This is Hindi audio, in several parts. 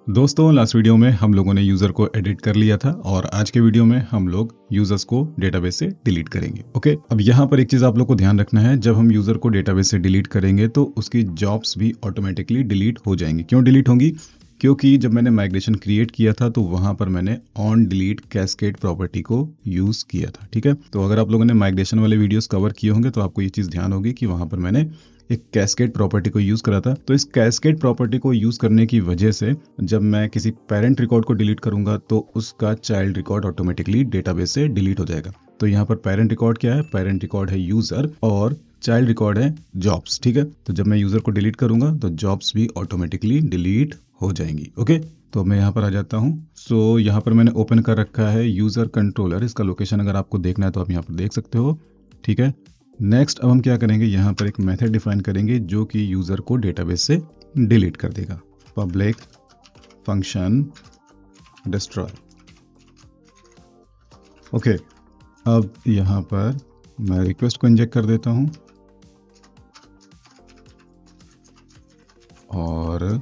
दोस्तों लास्ट वीडियो में हम लोगों ने यूज़र को एडिट कर लिया था और आज के वीडियो में हम लोग यूज़र्स को डेटाबेस से डिलीट करेंगे। ओके, अब यहाँ पर एक चीज़ आप लोग को ध्यान रखना है, जब हम यूज़र को डेटाबेस से डिलीट करेंगे तो उसकी जॉब्स भी ऑटोमेटिकली डिलीट हो जाएंगी। क्यों डिलीट होंगी? क्योंकि जब मैंने माइग्रेशन क्रिएट किया था तो वहाँ पर मैंने ऑन डिलीट कैस्केड प्रॉपर्टी को यूज़ किया था। ठीक है, तो अगर आप लोगों ने माइग्रेशन वाले वीडियोस कवर किए होंगे तो आपको ये चीज़ ध्यान होगी कि वहाँ पर मैंने एक कैस्केड प्रॉपर्टी को यूज़ करा था। तो इस कैस्केड प्रॉपर्टी को यूज़ करने की वजह से जब मैं किसी पेरेंट रिकॉर्ड को डिलीट करूंगा तो उसका चाइल्ड रिकॉर्ड ऑटोमेटिकली डेटाबेस से डिलीट हो जाएगा। तो यहाँ पर पेरेंट रिकॉर्ड क्या है? पेरेंट रिकॉर्ड है यूज़र और चाइल्ड रिकॉर्ड है जॉब्स। ठीक है, तो जब मैं यूज़र को डिलीट करूंगा तो जॉब्स भी ऑटोमेटिकली डिलीट हो जाएंगी। ओके, तो मैं यहाँ पर आ जाता हूँ। सो यहाँ पर मैंने ओपन कर रखा है यूज़र कंट्रोलर। इसका लोकेशन अगर आपको देखना है तो आप यहाँ पर देख सकते हो। ठीक है, नेक्स्ट अब हम क्या करेंगे, यहाँ पर एक मेथड डिफाइन करेंगे जो कि यूज़र को डेटाबेस से डिलीट कर देगा। Public function destroy. ओके, अब यहाँ पर मैं रिक्वेस्ट को इंजेक्ट कर देता हूँ और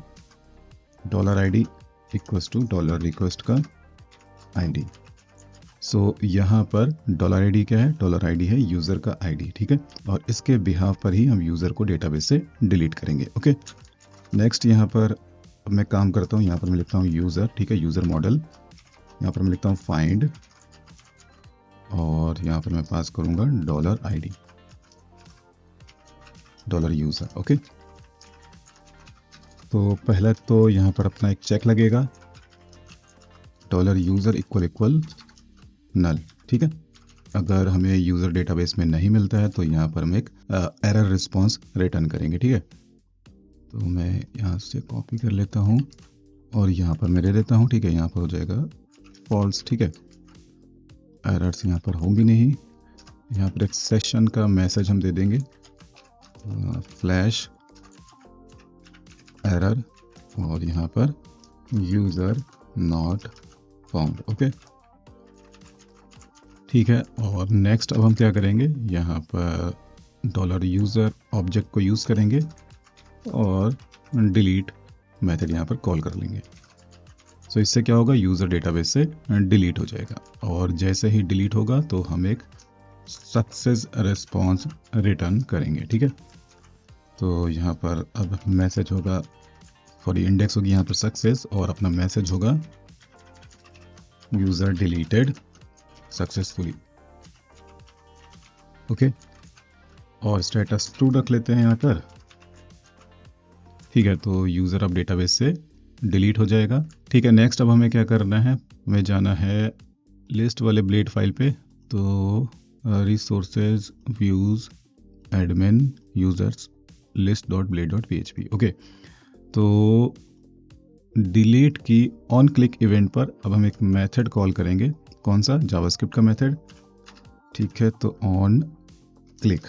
$id इक्वल्स टू $request का ID। सो यहाँ पर $id क्या है? $id है यूज़र का ID। ठीक है, और इसके बिहाफ पर ही हम यूज़र को डेटाबेस से डिलीट करेंगे। ओके, नेक्स्ट यहाँ पर मैं काम करता हूँ। यहाँ पर मैं लिखता हूँ यूज़र। ठीक है, यूज़र मॉडल। यहाँ पर मैं लिखता हूँ फाइंड और यहाँ पर मैं पास करूँगा $id $user। ओके, तो पहला तो यहाँ पर अपना एक चेक लगेगा, $user इक्वल नल। ठीक है, अगर हमें यूज़र डेटाबेस में नहीं मिलता है तो यहाँ पर हम एक एरर रिस्पॉन्स रिटर्न करेंगे। ठीक है, तो मैं यहाँ से कॉपी कर लेता हूँ और यहाँ पर मैं दे देता हूँ। ठीक है, यहाँ पर हो जाएगा फॉल्स। ठीक है, एरर्स यहाँ पर होंगी नहीं। यहाँ पर एक सेशन का मैसेज हम दे देंगे, फ्लैश एरर, और यहाँ पर यूज़र नॉट फाउंड। ओके, ठीक है, और नेक्स्ट अब हम क्या करेंगे, यहाँ पर $user ऑब्जेक्ट को यूज़ करेंगे और डिलीट मेथड यहाँ पर कॉल कर लेंगे। सो इससे क्या होगा, यूज़र डेटाबेस से डिलीट हो जाएगा और जैसे ही डिलीट होगा तो हम एक सक्सेस रिस्पॉन्स रिटर्न करेंगे। ठीक है, तो यहाँ पर अब मैसेज होगा, सॉरी इंडेक्स होगी यहाँ पर सक्सेस और अपना मैसेज होगा यूज़र डिलीटेड सक्सेसफुली। ओके, और स्टेटस ट्रू रख लेते हैं यहाँ पर। ठीक है, तो यूज़र अब डेटाबेस से डिलीट हो जाएगा। ठीक है, नेक्स्ट अब हमें क्या करना है, हमें जाना है लिस्ट वाले ब्लेड फाइल पे। तो resources views admin users list dot blade dot php। Okay, तो डिलीट की ऑन क्लिक इवेंट पर अब हम एक मेथड कॉल करेंगे। कौन सा? जावास्क्रिप्ट का मेथड। ठीक है, तो ऑन क्लिक,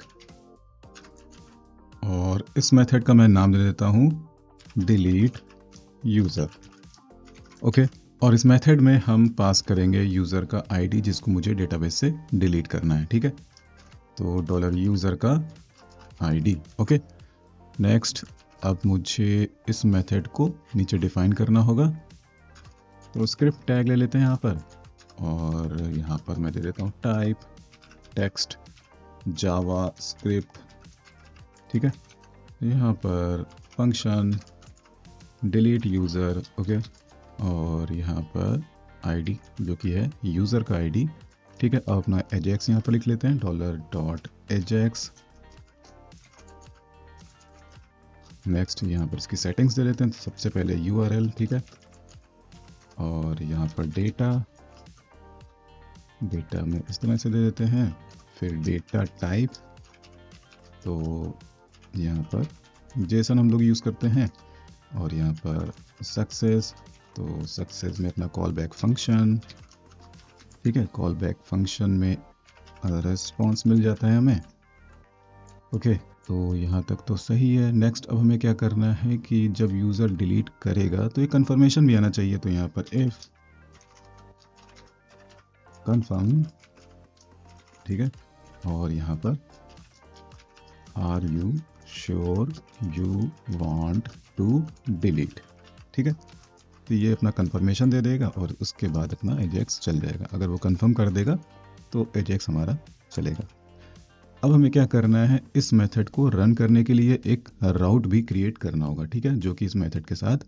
और इस मेथड का मैं नाम दे देता हूँ डिलीट यूज़र। ओके, और इस मेथड में हम पास करेंगे यूज़र का आईडी जिसको मुझे डेटाबेस से डिलीट करना है। ठीक है, तो $user का आईडी। ओके, नेक्स्ट अब मुझे इस मेथड को नीचे डिफाइन करना होगा। तो स्क्रिप्ट टैग ले लेते हैं यहाँ पर और यहाँ पर मैं दे देता हूँ टाइप टेक्स्ट जावास्क्रिप्ट। ठीक है, यहाँ पर फंक्शन डिलीट यूज़र। ओके, और यहाँ पर आईडी जो कि है यूज़र का आईडी। ठीक है, अब अपना एजेक्स यहाँ पर लिख लेते हैं $ajax। नेक्स्ट यहाँ पर इसकी सेटिंग्स दे लेते हैं। तो सबसे पहले URL। ठीक है, और यहाँ पर डेटा में इस तरह से दे देते हैं, फिर डेटा टाइप, तो यहाँ पर जेसन हम लोग यूज़ करते हैं, और यहाँ पर सक्सेस, तो सक्सेस में अपना कॉल बैक फंक्शन। ठीक है, कॉल बैक फंक्शन में रिस्पॉन्स मिल जाता है हमें। ओके, तो यहाँ तक तो सही है। नेक्स्ट अब हमें क्या करना है कि जब यूज़र डिलीट करेगा तो एक कंफर्मेशन भी आना चाहिए। तो यहाँ पर इफ कंफर्म, ठीक है, और यहाँ पर are you sure you want to delete. ठीक है, तो ये अपना कंफर्मेशन दे देगा और उसके बाद अपना एजेक्स चल जाएगा। अगर वो कंफर्म कर देगा तो एजेक्स हमारा चलेगा। अब हमें क्या करना है, इस मेथड को रन करने के लिए एक राउट भी क्रिएट करना होगा, ठीक है, जो कि इस मेथड के साथ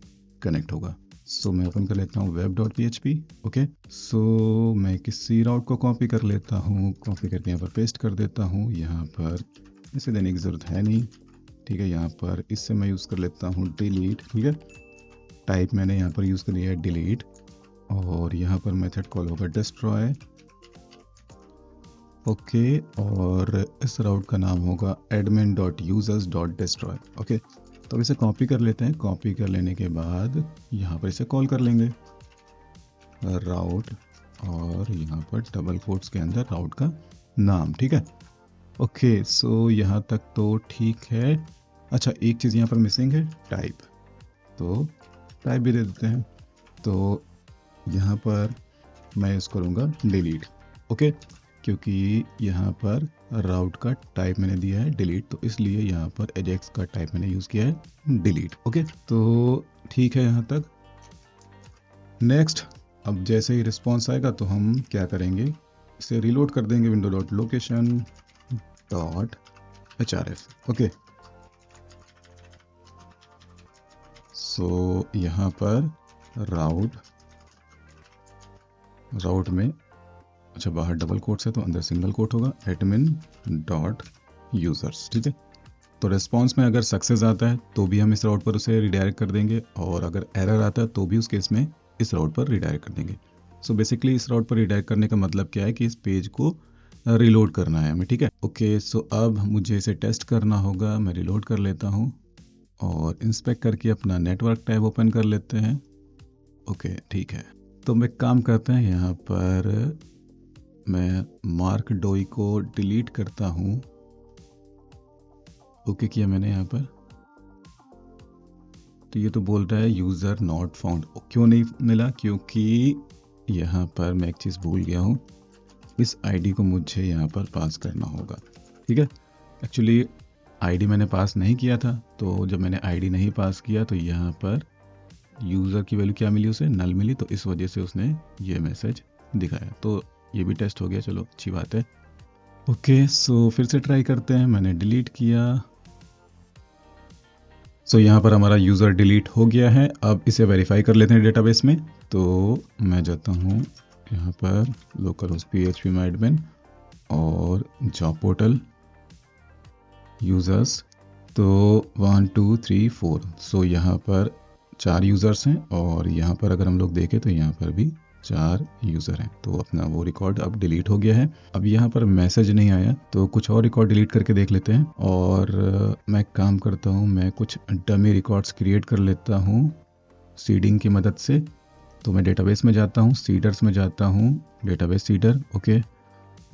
कनेक्ट होगा। सो मैं ओपन कर लेता हूँ web.php। ओके, सो मैं किसी राउट को कॉपी कर लेता हूँ, कॉपी करके यहाँ पर पेस्ट कर देता हूँ। यहाँ पर इसे देने की ज़रूरत है नहीं, ठीक है। यहाँ पर इससे मैं यूज़ कर लेता हूँ डिलीट, ठीक है। टाइप मैंने यहाँ पर यूज़ कर लिया है डिलीट, और यहाँ पर मेथड कॉल होगा डिस्ट्रॉय। ओके, और इस राउट का नाम होगा admin.users.destroy। ओके, तो इसे कॉपी कर लेते हैं। कॉपी कर लेने के बाद यहाँ पर इसे कॉल कर लेंगे राउट, और यहाँ पर डबल कोट्स के अंदर राउट का नाम, ठीक है। ओके, सो यहाँ तक तो ठीक है। अच्छा, एक चीज़ यहाँ पर मिसिंग है, टाइप, तो टाइप भी दे देते हैं। तो यहाँ पर मैं यूज़ करूँगा डिलीट। ओके, क्योंकि यहाँ पर राउट का टाइप मैंने दिया है डिलीट, तो इसलिए यहाँ पर एजेक्स का टाइप मैंने यूज़ किया है डिलीट। ओके, तो ठीक है यहाँ तक। नेक्स्ट, अब जैसे ही रिस्पॉन्स आएगा तो हम क्या करेंगे, इसे रिलोड कर देंगे window.location.href। ओके, सो यहाँ पर राउट में, अच्छा बाहर डबल कोट्स है तो अंदर सिंगल कोट होगा, admin.users, ठीक है। तो रिस्पॉन्स में अगर सक्सेस आता है तो भी हम इस राउट पर उसे रिडायरेक्ट कर देंगे, और अगर एरर आता है तो भी उस केस में इस राउट पर रिडायरेक्ट कर देंगे। सो बेसिकली इस राउट पर रिडायरेक्ट करने का मतलब क्या है कि इस पेज को रिलोड करना है हमें, ठीक है। ओके, सो अब मुझे इसे टेस्ट करना होगा। मैं रिलोड कर लेता हूँ और इंस्पेक्ट करके अपना नेटवर्क टैब ओपन कर लेते हैं। ओके, ठीक है। तो मैं काम करते हैं, यहाँ पर मैं मार्क डोई को डिलीट करता हूँ। ओके किया मैंने यहाँ पर, तो ये तो बोल रहा है यूज़र नॉट फाउंड। क्यों नहीं मिला, क्योंकि यहाँ पर मैं एक चीज़ भूल गया हूँ, इस आईडी को मुझे यहाँ पर पास करना होगा, ठीक है। एक्चुअली आईडी मैंने पास नहीं किया था, तो जब मैंने आईडी नहीं पास किया तो यहाँ पर यूज़र की वैल्यू क्या मिली, उसे नल मिली, तो इस वजह से उसने ये मैसेज दिखाया। तो ये भी टेस्ट हो गया, चलो अच्छी बात है। ओके, सो फिर से ट्राई करते हैं। मैंने डिलीट किया, सो यहाँ पर हमारा यूज़र डिलीट हो गया है। अब इसे वेरीफाई कर लेते हैं डेटाबेस में। तो मैं जाता हूँ यहाँ पर लोकलहोस्ट php में एडमिन और जॉब पोर्टल यूज़र्स, तो 1 2 3 4, सो यहाँ पर 4 यूज़र्स हैं, और यहाँ पर अगर हम लोग देखें तो यहाँ पर भी 4 यूज़र हैं। तो अपना वो रिकॉर्ड अब डिलीट हो गया है। अब यहाँ पर मैसेज नहीं आया, तो कुछ और रिकॉर्ड डिलीट करके देख लेते हैं। और मैं काम करता हूँ, मैं कुछ डमी रिकॉर्ड्स क्रिएट कर लेता हूँ सीडिंग की मदद से। तो मैं डेटाबेस में जाता हूँ, सीडर्स में जाता हूँ, डेटाबेस सीडर। ओके,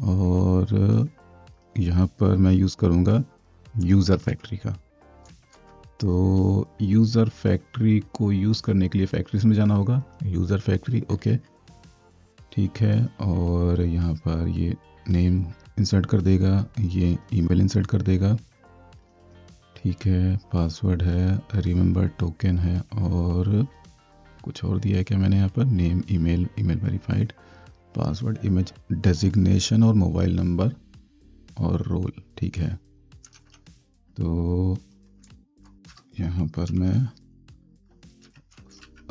और यहाँ पर मैं यूज़ करूँगा यूज़र फैक्ट्री का। तो यूज़र फैक्ट्री को यूज़ करने के लिए फैक्ट्रीज में जाना होगा, यूज़र फैक्ट्री। ओके, ठीक है, और यहाँ पर ये नेम इंसर्ट कर देगा, ये ईमेल इंसर्ट कर देगा, ठीक है। पासवर्ड है, रिमेंबर टोकन है, और कुछ और दिया है क्या मैंने यहाँ पर, name, email, email verified, password, image designation और मोबाइल नंबर और रोल, ठीक है। तो यहाँ पर मैं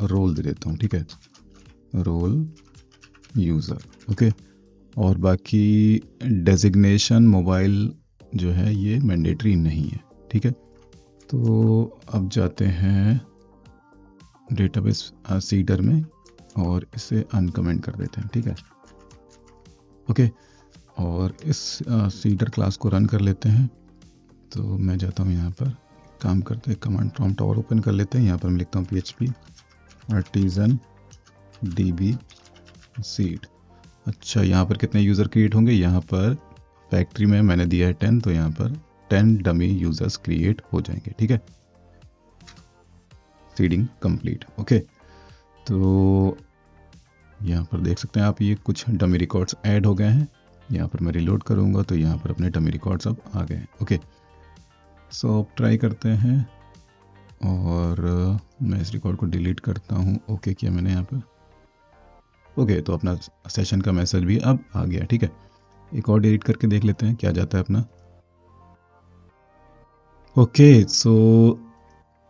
रोल दे देता हूँ, ठीक है, रोल यूज़र। ओके, और बाकी डेजिग्नेशन, मोबाइल जो है ये मैंडेटरी नहीं है, ठीक है। तो अब जाते हैं डेटाबेस सीडर में और इसे अनकमेंट कर देते हैं, ठीक है। ओके, और इस सीडर क्लास को रन कर लेते हैं। तो मैं जाता हूँ यहाँ पर, काम करते हैं, कमांड प्रॉम्प्ट और ओपन कर लेते हैं। यहाँ पर मैं लिखता हूँ php artisan db seed। अच्छा, यहाँ पर कितने यूज़र क्रिएट होंगे, यहाँ पर फैक्ट्री में मैंने दिया है 10, तो यहाँ पर 10 डमी यूज़र्स क्रिएट हो जाएंगे, ठीक है। Seeding complete. ओके, तो यहाँ पर देख सकते हैं आप, ये कुछ डमी रिकॉर्ड्स ऐड हो गए हैं। यहाँ पर मैं रिलोड करूँगा तो यहाँ पर अपने डमी रिकॉर्ड्स अब आ गए हैं। ओके, सो अब ट्राई करते हैं। और मैं इस रिकॉर्ड को डिलीट करता हूँ। ओके किया मैंने यहाँ पे। ओके, तो अपना सेशन का मैसेज भी अब आ गया। ठीक है, एक और डिलीट करके देख लेते हैं क्या जाता है अपना। ओके, सो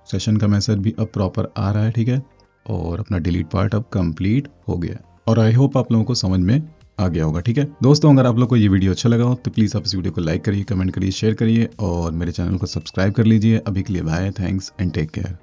सेशन का मैसेज भी अब प्रॉपर आ रहा है। ठीक है, और अपना डिलीट पार्ट अब कंप्लीट हो गया और आई होप आप लोगों को समझ में आ गया होगा। ठीक है दोस्तों, अगर आप लोग को ये वीडियो अच्छा लगा हो तो प्लीज़ आप इस वीडियो को लाइक करिए, कमेंट करिए, शेयर करिए और मेरे चैनल को सब्सक्राइब कर लीजिए। अभी के लिए bye, thanks and take care.